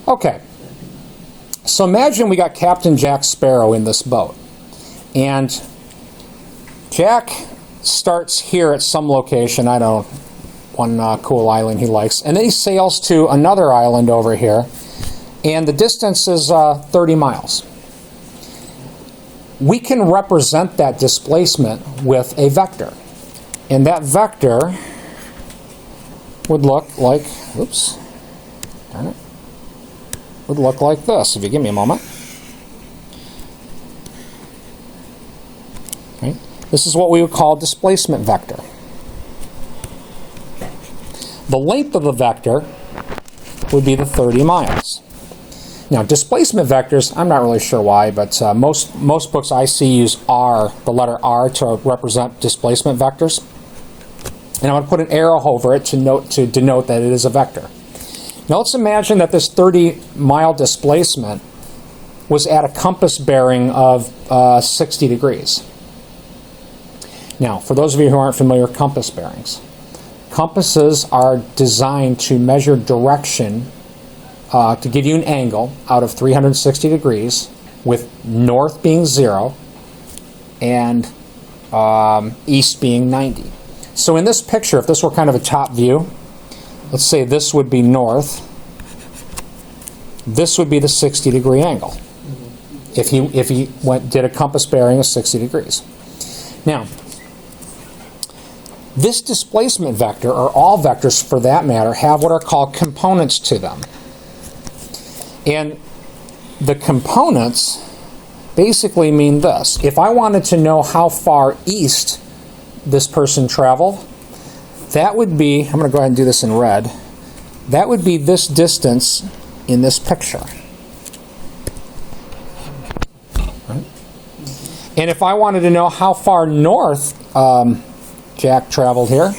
Okay, so imagine we got Captain Jack Sparrow in this boat. And Jack starts here at some location, I don't know, one cool island he likes, and then he sails to another island over here, and the distance is 30 miles. We can represent that displacement with a vector. And that vector would look like, oops, darn it, would look like this, if you give me a moment. Right? This is what we would call displacement vector. The length of the vector would be the 30 miles. Now, displacement vectors, I'm not really sure why, but most books I see use R, the letter R, to represent displacement vectors. And I'm going to put an arrow over it to denote that it is a vector. Now, let's imagine that this 30-mile displacement was at a compass bearing of 60 degrees. Now, for those of you who aren't familiar with compass bearings, compasses are designed to measure direction to give you an angle out of 360 degrees, with north being 0 and east being 90. So in this picture, if this were kind of a top view, let's say this would be north, this would be the 60-degree angle if he did a compass bearing of 60 degrees. Now, this displacement vector, or all vectors for that matter, have what are called components to them. And the components basically mean this. If I wanted to know how far east this person traveled, that would be, I'm going to go ahead and do this in red, that would be this distance in this picture. Right? And if I wanted to know how far north Jack traveled here,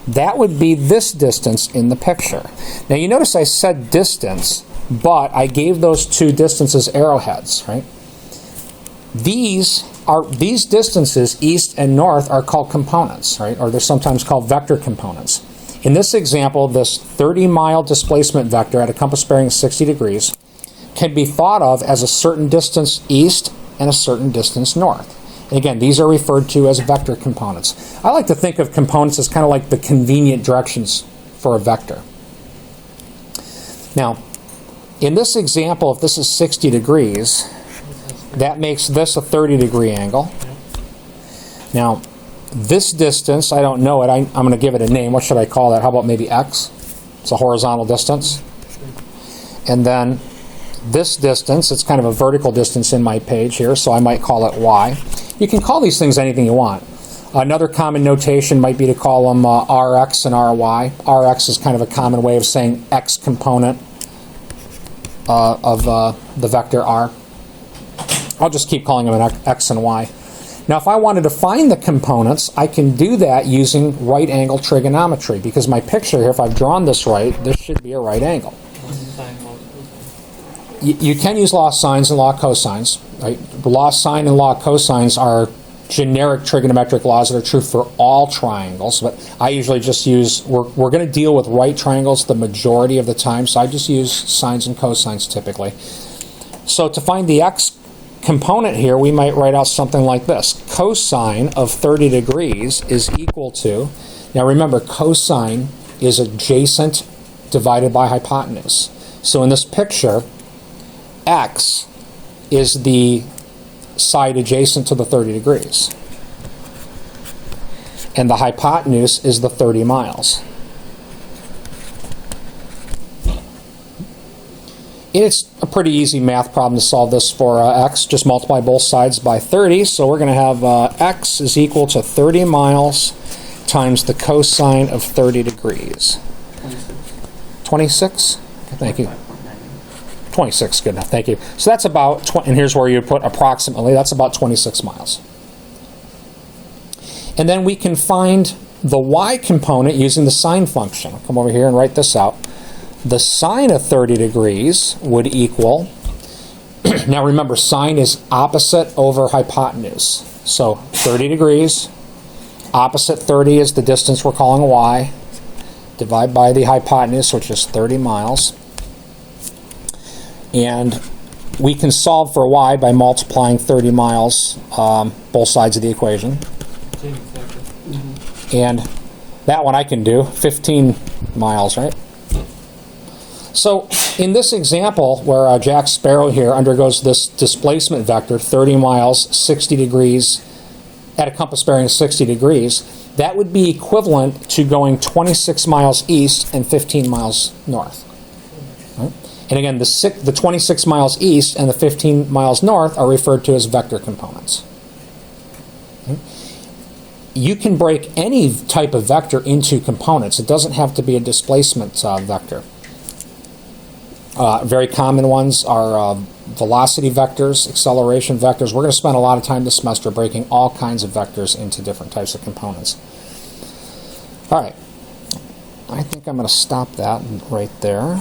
that would be this distance in the picture. Now you notice I said distance, but I gave those two distances arrowheads, right? These distances, east and north, are called components, right? Or they're sometimes called vector components. In this example, this 30-mile displacement vector at a compass bearing of 60 degrees can be thought of as a certain distance east and a certain distance north. And again, these are referred to as vector components. I like to think of components as kind of like the convenient directions for a vector. Now, in this example, if this is 60 degrees, that makes this a 30-degree angle. Now, this distance, I don't know it. I'm going to give it a name. What should I call that? How about maybe x? It's a horizontal distance. And then this distance, it's kind of a vertical distance in my page here, so I might call it y. You can call these things anything you want. Another common notation might be to call them rx and ry. Rx is kind of a common way of saying x component of the vector r. I'll just keep calling them an x and y. Now, if I wanted to find the components, I can do that using right angle trigonometry, because my picture here, if I've drawn this right, this should be a right angle. You can use law of sines and law of cosines. Right? The law of sine and law of cosines are generic trigonometric laws that are true for all triangles, but I usually just use, we're going to deal with right triangles the majority of the time, so I just use sines and cosines typically. So to find the x component here, we might write out something like this. Cosine of 30 degrees is equal to, now remember, cosine is adjacent divided by hypotenuse. So in this picture, x is the side adjacent to the 30 degrees. And the hypotenuse is the 30 miles. It's a pretty easy math problem to solve this for x. Just multiply both sides by 30. So we're going to have x is equal to 30 miles times the cosine of 30 degrees. 26? Thank you. 26, good enough, thank you. So that's about, and here's where you put approximately, that's about 26 miles. And then we can find the y component using the sine function. I'll come over here and write this out. The sine of 30 degrees would equal, now remember, sine is opposite over hypotenuse. So 30 degrees, opposite 30 is the distance we're calling y, divide by the hypotenuse, which is 30 miles. And we can solve for y by multiplying 30 miles, both sides of the equation. And that one I can do, 15 miles, right? So in this example where Jack Sparrow here undergoes this displacement vector, 30 miles, 60 degrees, at a compass bearing of 60 degrees, that would be equivalent to going 26 miles east and 15 miles north. Right? And again, the 26 miles east and the 15 miles north are referred to as vector components. Okay? You can break any type of vector into components. It doesn't have to be a displacement vector. Very common ones are velocity vectors, acceleration vectors. We're going to spend a lot of time this semester breaking all kinds of vectors into different types of components. All right. I think I'm going to stop that right there.